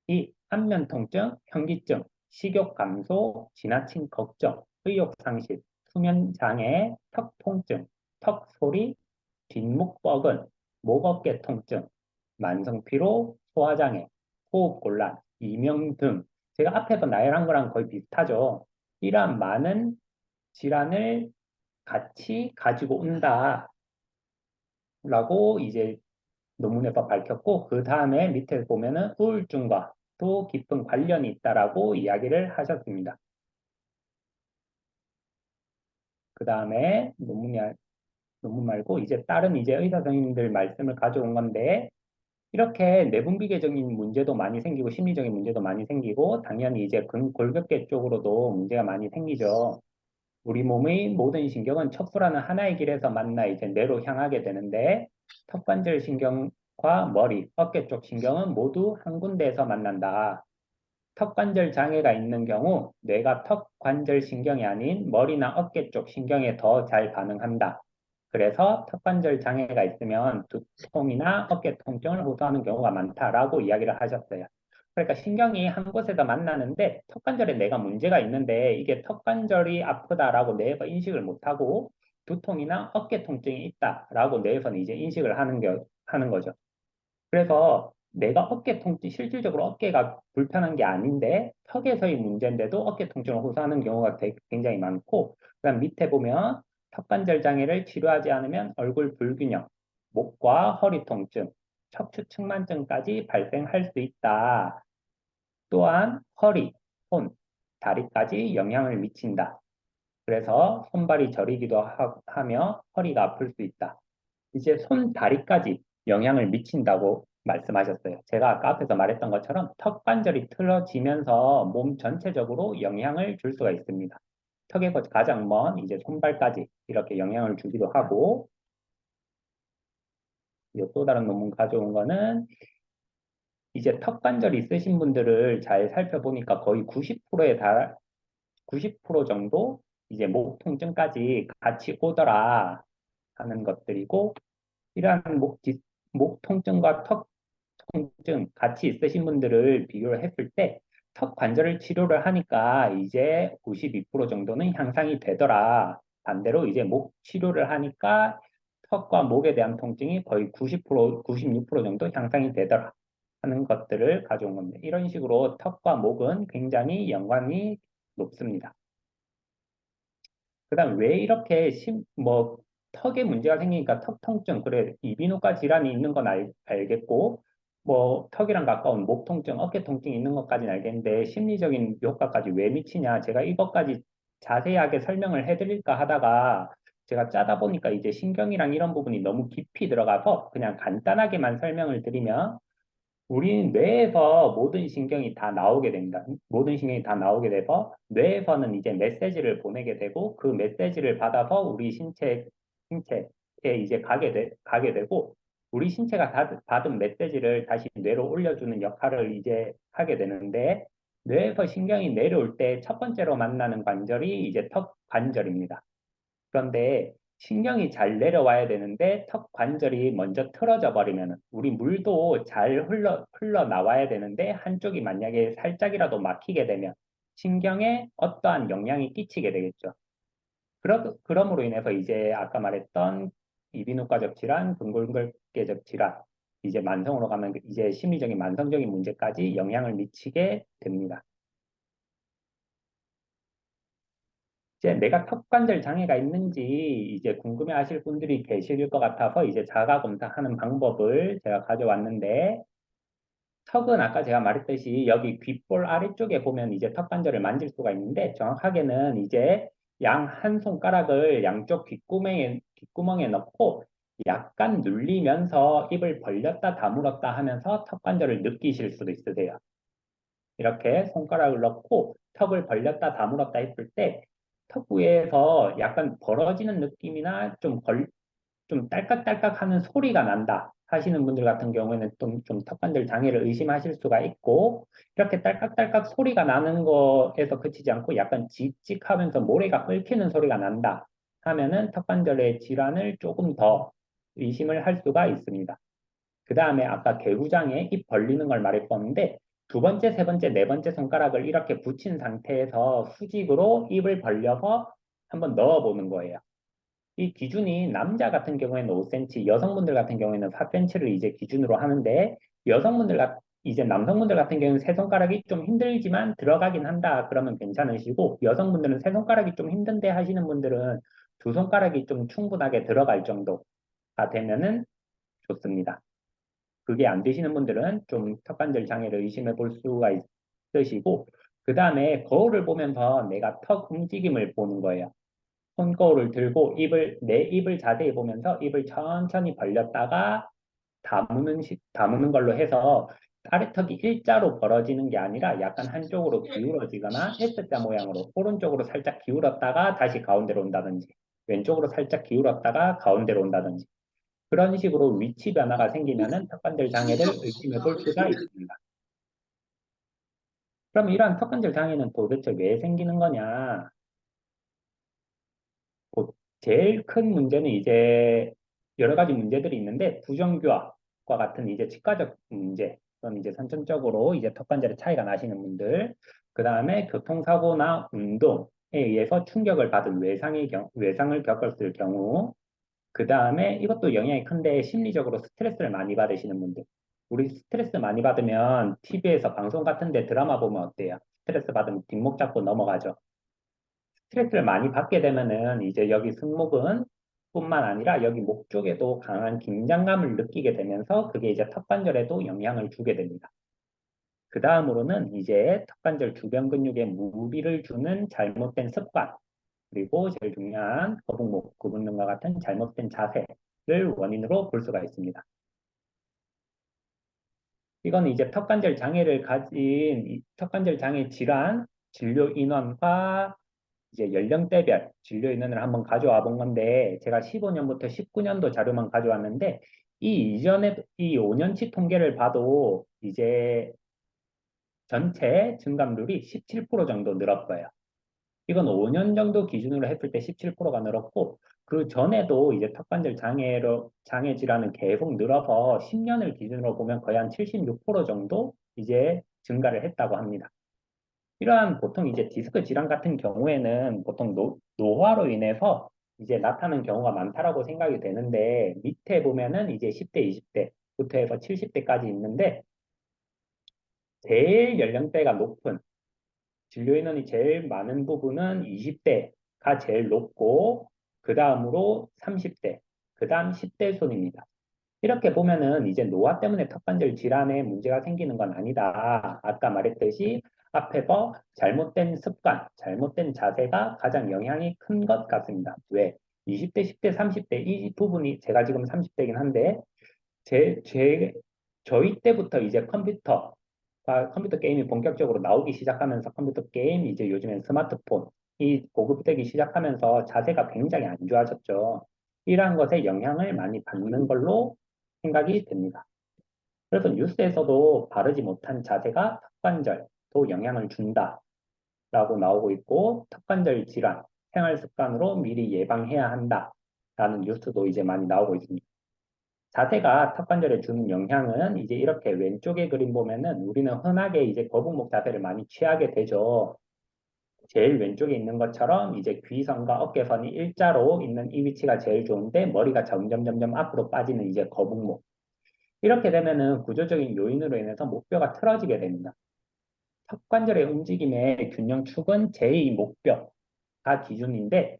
이 안면 통증, 현기증, 식욕 감소, 지나친 걱정, 의욕 상실, 수면 장애, 턱 통증, 턱 소리, 뒷목 뻐근, 목 어깨 통증, 만성 피로, 소화 장애, 호흡 곤란, 이명 등 제가 앞에서 나열한 거랑 거의 비슷하죠. 이러한 많은 질환을 같이 가지고 온다라고 이제 논문에서 밝혔고 그 다음에 밑에 보면은 우울증과 또 깊은 관련이 있다라고 이야기를 하셨습니다. 그 다음에 논문 말고 이제 다른 이제 의사 선생님들 말씀을 가져온 건데 이렇게 내분비계적인 문제도 많이 생기고 심리적인 문제도 많이 생기고 당연히 이제 근골격계 쪽으로도 문제가 많이 생기죠. 우리 몸의 모든 신경은 척수라는 하나의 길에서 만나 이제 뇌로 향하게 되는데 턱관절 신경과 머리, 어깨 쪽 신경은 모두 한 군데에서 만난다. 턱관절 장애가 있는 경우 뇌가 턱관절 신경이 아닌 머리나 어깨 쪽 신경에 더 잘 반응한다. 그래서 턱관절 장애가 있으면 두통이나 어깨 통증을 호소하는 경우가 많다라고 이야기를 하셨어요. 그러니까 신경이 한 곳에서 만나는데 턱관절에 뇌가 문제가 있는데 이게 턱관절이 아프다라고 뇌에서 인식을 못하고 두통이나 어깨 통증이 있다라고 뇌에서는 이제 인식을 하는 거죠. 그래서 내가 어깨 통증, 실질적으로 어깨가 불편한 게 아닌데 턱에서의 문제인데도 어깨 통증을 호소하는 경우가 굉장히 많고, 그다음 밑에 보면 턱관절 장애를 치료하지 않으면 얼굴 불균형, 목과 허리 통증, 척추 측만증까지 발생할 수 있다. 또한 허리, 손, 다리까지 영향을 미친다. 그래서 손발이 저리기도 하며 허리가 아플 수 있다. 이제 손, 다리까지 영향을 미친다고 말씀하셨어요. 제가 아까 앞에서 말했던 것처럼 턱 관절이 틀어지면서 몸 전체적으로 영향을 줄 수가 있습니다. 턱의 가장 먼 이제 손발까지 이렇게 영향을 주기도 하고, 이제 또 다른 논문 가져온 거는 이제 턱 관절이 있으신 분들을 잘 살펴보니까 거의 90% 정도 이제 목 통증까지 같이 오더라 하는 것들이고, 이러한 목 통증과 턱 통증 같이 있으신 분들을 비교를 했을 때 턱 관절을 치료를 하니까 이제 92% 정도는 향상이 되더라. 반대로 이제 목 치료를 하니까 턱과 목에 대한 통증이 거의 90%, 96% 정도 향상이 되더라 하는 것들을 가져온 겁니다. 이런 식으로 턱과 목은 굉장히 연관이 높습니다. 그다음 왜 이렇게 턱에 문제가 생기니까 턱 통증, 그래 이비인후과 질환이 있는 건 알겠고 뭐 턱이랑 가까운 목 통증, 어깨 통증이 있는 것까지는 알겠는데 심리적인 효과까지 왜 미치냐? 제가 이것까지 자세하게 설명을 해드릴까 하다가 제가 짜다 보니까 이제 신경이랑 이런 부분이 너무 깊이 들어가서 그냥 간단하게만 설명을 드리면 우리 뇌에서 모든 신경이 다 나오게 됩니다. 모든 신경이 다 나오게 돼서 뇌에서는 이제 메시지를 보내게 되고 그 메시지를 받아서 우리 신체에 이제 가게 되고 우리 신체가 받은 메시지를 다시 뇌로 올려주는 역할을 이제 하게 되는데 뇌에서 신경이 내려올 때 첫 번째로 만나는 관절이 이제 턱 관절입니다. 그런데 신경이 잘 내려와야 되는데 턱 관절이 먼저 틀어져 버리면 우리 물도 잘 흘러 나와야 되는데 한쪽이 만약에 살짝이라도 막히게 되면 신경에 어떠한 영향이 끼치게 되겠죠. 그럼으로 인해서 이제 아까 말했던 이비인후과적 질환, 근골격계적 질환, 이제 만성으로 가면 이제 심리적인 만성적인 문제까지 영향을 미치게 됩니다. 이제 내가 턱관절 장애가 있는지 이제 궁금해 하실 분들이 계실 것 같아서 이제 자가 검사하는 방법을 제가 가져왔는데 턱은 아까 제가 말했듯이 여기 귓볼 아래쪽에 보면 이제 턱관절을 만질 수가 있는데 정확하게는 이제 양 한 손가락을 양쪽 귓구멍에 넣고 약간 눌리면서 입을 벌렸다 다물었다 하면서 턱관절을 느끼실 수도 있으세요. 이렇게 손가락을 넣고 턱을 벌렸다 다물었다 했을 때 턱 위에서 약간 벌어지는 느낌이나 좀 딸깍딸깍 하는 소리가 난다 하시는 분들 같은 경우에는 좀 턱관절 장애를 의심하실 수가 있고 이렇게 딸깍딸깍 소리가 나는 거에서 그치지 않고 약간 직직하면서 모래가 끓기는 소리가 난다 하면은 턱관절의 질환을 조금 더 의심을 할 수가 있습니다. 그 다음에 아까 개구장에 입 벌리는 걸 말했었는데 두 번째, 세 번째, 네 번째 손가락을 이렇게 붙인 상태에서 수직으로 입을 벌려서 한번 넣어보는 거예요. 이 기준이 남자 같은 경우에는 5cm, 여성분들 같은 경우에는 4cm를 이제 기준으로 하는데 이제 남성분들 같은 경우는 세 손가락이 좀 힘들지만 들어가긴 한다 그러면 괜찮으시고 여성분들은 세 손가락이 좀 힘든데 하시는 분들은 두 손가락이 좀 충분하게 들어갈 정도가 되면은 좋습니다. 그게 안 되시는 분들은 좀 턱관절 장애를 의심해 볼 수가 있으시고, 그 다음에 거울을 보면서 내가 턱 움직임을 보는 거예요. 손거울을 들고 내 입을 자세히 보면서 입을 천천히 벌렸다가 다무는 걸로 해서 아래턱이 일자로 벌어지는 게 아니라 약간 한쪽으로 기울어지거나 S자 모양으로 오른쪽으로 살짝 기울었다가 다시 가운데로 온다든지 왼쪽으로 살짝 기울었다가 가운데로 온다든지 그런 식으로 위치 변화가 생기면은 턱관절 장애를 의심해 볼 수가 있습니다. 그럼 이러한 턱관절 장애는 도대체 왜 생기는 거냐? 제일 큰 문제는 이제 여러 가지 문제들이 있는데 부정교합과 같은 이제 치과적 문제, 그럼 이제 선천적으로 이제 턱관절에 차이가 나시는 분들, 그 다음에 교통사고나 운동에 의해서 충격을 받은 외상을 겪었을 경우, 그 다음에 이것도 영향이 큰데 심리적으로 스트레스를 많이 받으시는 분들. 우리 스트레스 많이 받으면 TV에서 방송 같은데 드라마 보면 어때요? 스트레스 받으면 뒷목 잡고 넘어가죠. 스트레스를 많이 받게 되면은 이제 여기 승모근 뿐만 아니라 여기 목 쪽에도 강한 긴장감을 느끼게 되면서 그게 이제 턱관절에도 영향을 주게 됩니다. 그 다음으로는 이제 턱관절 주변 근육에 무리를 주는 잘못된 습관, 그리고 제일 중요한 거북목 굽는 것 같은 잘못된 자세를 원인으로 볼 수가 있습니다. 이건 이제 턱관절 장애를 가진 턱관절 장애 질환 진료 인원과 이제 연령대별 진료 인원을 한번 가져와 본 건데 제가 15년부터 19년도 자료만 가져왔는데 이 이전에 이 5년치 통계를 봐도 이제 전체 증감률이 17% 정도 늘었어요. 이건 5년 정도 기준으로 했을 때 17%가 늘었고 그 전에도 이제 턱관절 장애 질환은 계속 늘어서 10년을 기준으로 보면 거의 한 76% 정도 이제 증가를 했다고 합니다. 이러한 보통 이제 디스크 질환 같은 경우에는 보통 노화로 인해서 이제 나타나는 경우가 많다라고 생각이 되는데 밑에 보면은 이제 10대, 20대부터 해서 70대까지 있는데 제일 연령대가 높은 진료 인원이 제일 많은 부분은 20대가 제일 높고 그 다음으로 30대, 그 다음 10대 순입니다. 이렇게 보면은 이제 노화 때문에 턱관절 질환에 문제가 생기는 건 아니다. 아까 말했듯이 앞에서 잘못된 습관, 잘못된 자세가 가장 영향이 큰 것 같습니다. 왜? 20대, 10대, 30대 이 부분이 제가 지금 30대긴 한데 제, 제, 저희 때부터 이제 컴퓨터 게임이 본격적으로 나오기 시작하면서 컴퓨터 게임, 이제 요즘엔 스마트폰이 보급되기 시작하면서 자세가 굉장히 안 좋아졌죠. 이러한 것에 영향을 많이 받는 걸로 생각이 됩니다. 그래서 뉴스에서도 바르지 못한 자세가 턱관절도 영향을 준다라고 나오고 있고, 턱관절 질환, 생활 습관으로 미리 예방해야 한다라는 뉴스도 이제 많이 나오고 있습니다. 자세가 턱관절에 주는 영향은 이제 이렇게 왼쪽에 그림 보면은 우리는 흔하게 이제 거북목 자세를 많이 취하게 되죠. 제일 왼쪽에 있는 것처럼 이제 귀선과 어깨선이 일자로 있는 이 위치가 제일 좋은데 머리가 점점 앞으로 빠지는 이제 거북목. 이렇게 되면은 구조적인 요인으로 인해서 목뼈가 틀어지게 됩니다. 턱관절의 움직임의 균형 축은 제2목뼈가 기준인데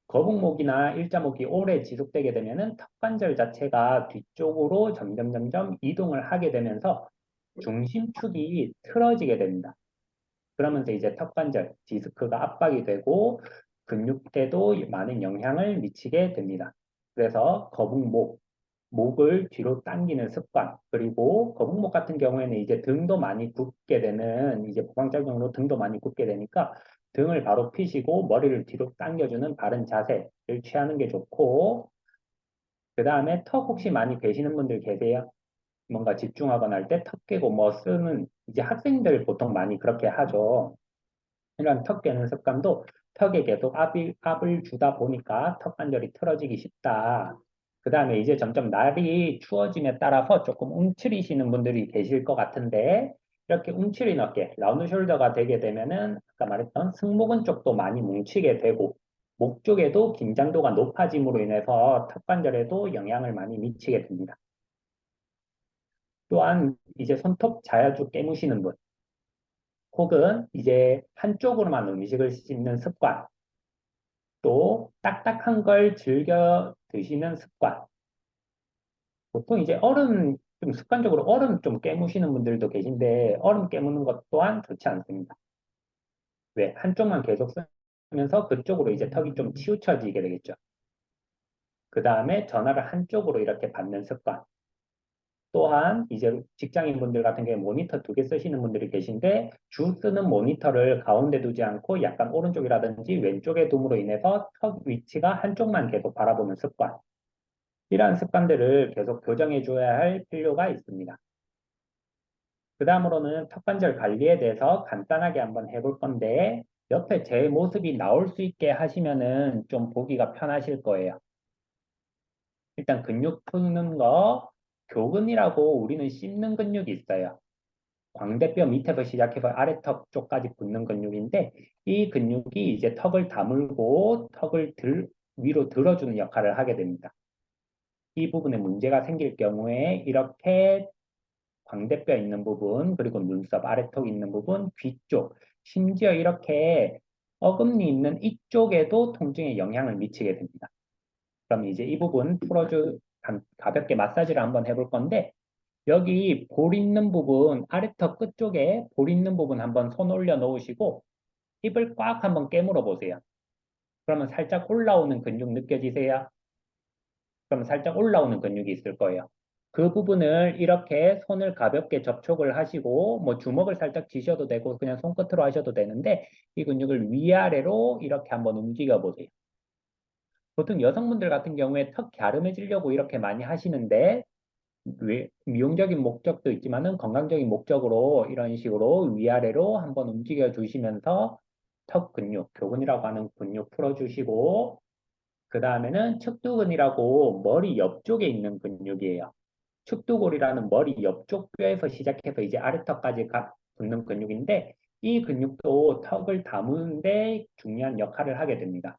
거북목이나 일자목이 오래 지속되게 되면은 턱관절 자체가 뒤쪽으로 점점 이동을 하게 되면서 중심축이 틀어지게 됩니다. 그러면서 이제 턱관절, 디스크가 압박이 되고 근육대도 많은 영향을 미치게 됩니다. 그래서 목을 뒤로 당기는 습관, 그리고 거북목 같은 경우에는 이제 등도 많이 굽게 되는, 이제 보강작용으로 등도 많이 굽게 되니까 등을 바로 펴시고 머리를 뒤로 당겨주는 바른 자세를 취하는 게 좋고, 그 다음에 턱 혹시 많이 베시는 분들 계세요? 뭔가 집중하거나 할 때 턱 깨고 뭐 쓰는, 이제 학생들 보통 많이 그렇게 하죠. 이런 턱 깨는 습관도 턱에 계속 압을 주다 보니까 턱 관절이 틀어지기 쉽다. 그 다음에 이제 점점 날이 추워짐에 따라서 조금 움츠리시는 분들이 계실 것 같은데 이렇게 움츠린 어깨, 라운드 숄더가 되게 되면은 아까 말했던 승모근 쪽도 많이 뭉치게 되고 목 쪽에도 긴장도가 높아짐으로 인해서 턱 관절에도 영향을 많이 미치게 됩니다. 또한 이제 손톱 자주 깨무시는 분 혹은 이제 한쪽으로만 음식을 씹는 습관, 또 딱딱한 걸 즐겨 드시는 습관. 보통 이제 얼음, 좀 습관적으로 얼음 좀 깨무시는 분들도 계신데 얼음 깨무는 것 또한 좋지 않습니다. 왜? 한쪽만 계속 쓰면서 그쪽으로 이제 턱이 좀 치우쳐지게 되겠죠. 그 다음에 전화를 한쪽으로 이렇게 받는 습관. 또한 이제 직장인분들 같은 경우에 모니터 2개 쓰시는 분들이 계신데 주 쓰는 모니터를 가운데 두지 않고 약간 오른쪽이라든지 왼쪽에 둠으로 인해서 턱 위치가 한쪽만 계속 바라보는 습관. 이러한 습관들을 계속 교정해 줘야 할 필요가 있습니다. 그 다음으로는 턱관절 관리에 대해서 간단하게 한번 해볼 건데 옆에 제 모습이 나올 수 있게 하시면은 좀 보기가 편하실 거예요. 일단 근육 푸는 거, 교근이라고 우리는 씹는 근육이 있어요. 광대뼈 밑에서 시작해서 아래턱 쪽까지 붙는 근육인데 이 근육이 이제 턱을 다물고 위로 들어주는 역할을 하게 됩니다. 이 부분에 문제가 생길 경우에 이렇게 광대뼈 있는 부분, 그리고 눈썹 아래턱 있는 부분, 귀 쪽, 심지어 이렇게 어금니 있는 이쪽에도 통증에 영향을 미치게 됩니다. 그럼 이제 이 부분 가볍게 마사지를 한번 해볼 건데, 여기 볼 있는 부분, 아래턱 끝쪽에 볼 있는 부분 한번 손 올려 놓으시고, 입을 꽉 한번 깨물어 보세요. 그러면 살짝 올라오는 근육 느껴지세요? 그러면 살짝 올라오는 근육이 있을 거예요. 그 부분을 이렇게 손을 가볍게 접촉을 하시고, 뭐 주먹을 살짝 쥐셔도 되고, 그냥 손끝으로 하셔도 되는데, 이 근육을 위아래로 이렇게 한번 움직여 보세요. 보통 여성분들 같은 경우에 턱 갸름해지려고 이렇게 많이 하시는데, 미용적인 목적도 있지만은 건강적인 목적으로 이런 식으로 위아래로 한번 움직여 주시면서 턱 근육, 교근이라고 하는 근육 풀어주시고, 그 다음에는 측두근이라고 머리 옆쪽에 있는 근육이에요. 측두골이라는 머리 옆쪽 뼈에서 시작해서 이제 아래턱까지 붙는 근육인데, 이 근육도 턱을 담는데 중요한 역할을 하게 됩니다.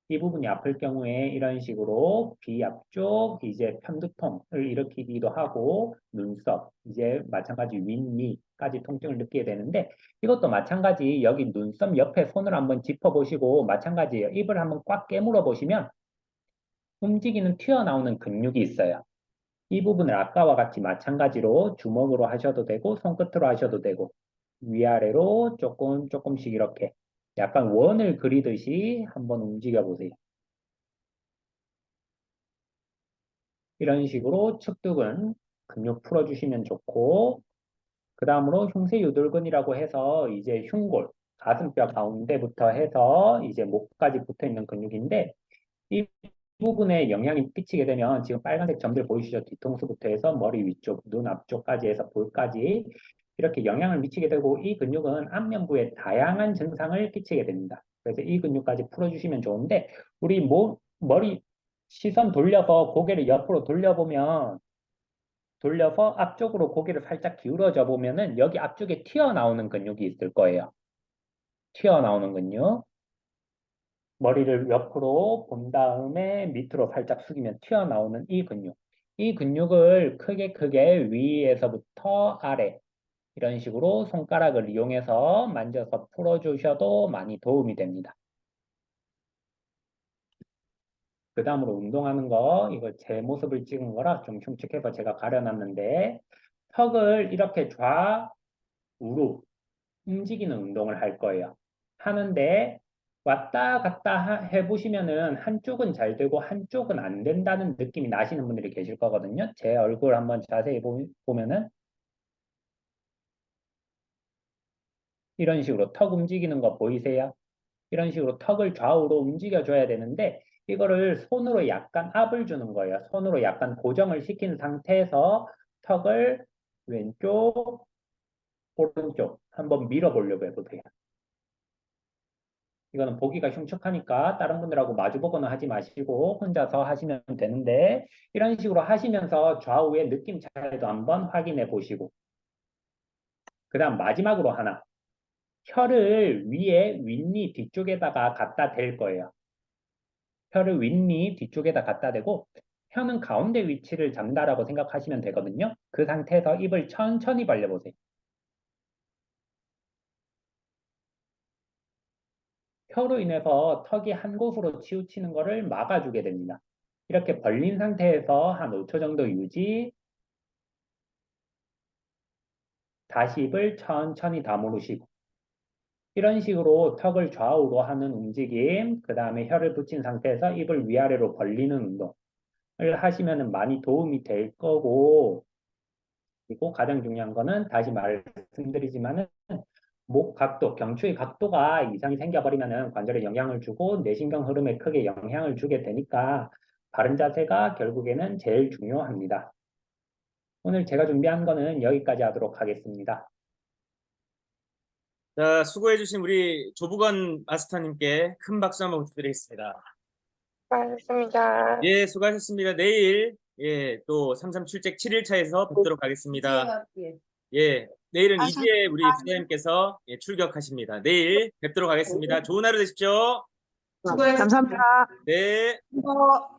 이 부분이 아플 경우에 이런 식으로 귀 앞쪽 이제 편두통을 일으키기도 하고, 눈썹, 이제 마찬가지 윗니까지 통증을 느끼게 되는데, 이것도 마찬가지 여기 눈썹 옆에 손을 한번 짚어보시고, 마찬가지예요. 입을 한번 꽉 깨물어 보시면 움직이는 튀어나오는 근육이 있어요. 이 부분을 아까와 같이 마찬가지로 주먹으로 하셔도 되고 손끝으로 하셔도 되고, 위아래로 조금씩 이렇게 약간 원을 그리듯이 한번 움직여 보세요. 이런 식으로 측두근 근육 풀어주시면 좋고, 그 다음으로 흉쇄유돌근이라고 해서 이제 흉골, 가슴뼈 가운데부터 해서 이제 목까지 붙어 있는 근육인데, 이 부분에 영향이 끼치게 되면 지금 빨간색 점들 보이시죠? 뒤통수부터 해서 머리 위쪽, 눈 앞쪽까지 해서 볼까지 이렇게 영향을 미치게 되고, 이 근육은 안면부에 다양한 증상을 끼치게 됩니다. 그래서 이 근육까지 풀어주시면 좋은데, 우리 머리 시선 돌려서 고개를 옆으로 돌려서 앞쪽으로 고개를 살짝 기울어져 보면은 여기 앞쪽에 튀어나오는 근육이 있을 거예요. 튀어나오는 근육. 머리를 옆으로 본 다음에 밑으로 살짝 숙이면 튀어나오는 이 근육. 이 근육을 크게 위에서부터 아래 이런 식으로 손가락을 이용해서 만져서 풀어주셔도 많이 도움이 됩니다. 그 다음으로 운동하는 거, 이거 제 모습을 찍은 거라 좀 흉측해서 제가 가려놨는데, 턱을 이렇게 좌우로 움직이는 운동을 할 거예요. 하는데 왔다 갔다 해보시면은 한쪽은 잘 되고 한쪽은 안 된다는 느낌이 나시는 분들이 계실 거거든요. 제 얼굴 한번 자세히 보면은 이런 식으로 턱 움직이는 거 보이세요? 이런 식으로 턱을 좌우로 움직여줘야 되는데, 이거를 손으로 약간 압을 주는 거예요. 손으로 약간 고정을 시킨 상태에서 턱을 왼쪽, 오른쪽 한번 밀어보려고 해보세요. 이거는 보기가 흉측하니까 다른 분들하고 마주보거나 하지 마시고 혼자서 하시면 되는데, 이런 식으로 하시면서 좌우의 느낌 차이도 한번 확인해 보시고, 그 다음 마지막으로 하나, 혀를 위에 윗니 뒤쪽에다가 갖다 댈 거예요. 혀를 윗니 뒤쪽에다 갖다 대고 혀는 가운데 위치를 잡는다라고 생각하시면 되거든요. 그 상태에서 입을 천천히 벌려보세요. 혀로 인해서 턱이 한 곳으로 치우치는 것을 막아주게 됩니다. 이렇게 벌린 상태에서 한 5초 정도 유지, 다시 입을 천천히 다물으시고, 이런 식으로 턱을 좌우로 하는 움직임, 그 다음에 혀를 붙인 상태에서 입을 위아래로 벌리는 운동을 하시면 많이 도움이 될 거고, 그리고 가장 중요한 거는 다시 말씀드리지만은 목 각도, 경추의 각도가 이상이 생겨버리면은 관절에 영향을 주고 뇌신경 흐름에 크게 영향을 주게 되니까 바른 자세가 결국에는 제일 중요합니다. 오늘 제가 준비한 거는 여기까지 하도록 하겠습니다. 자, 수고해주신 우리 조부건 마스터님께 큰 박수 한번 부탁드리겠습니다. 수고하셨습니다. 예, 수고하셨습니다. 내일 또 삼삼 출첵 7일차에서 뵙도록 하겠습니다. 예, 내일은 이지혜 우리 부장님께서 출격하십니다. 내일 뵙도록 하겠습니다. 좋은 하루 되십시오. 감사합니다. 네. 어.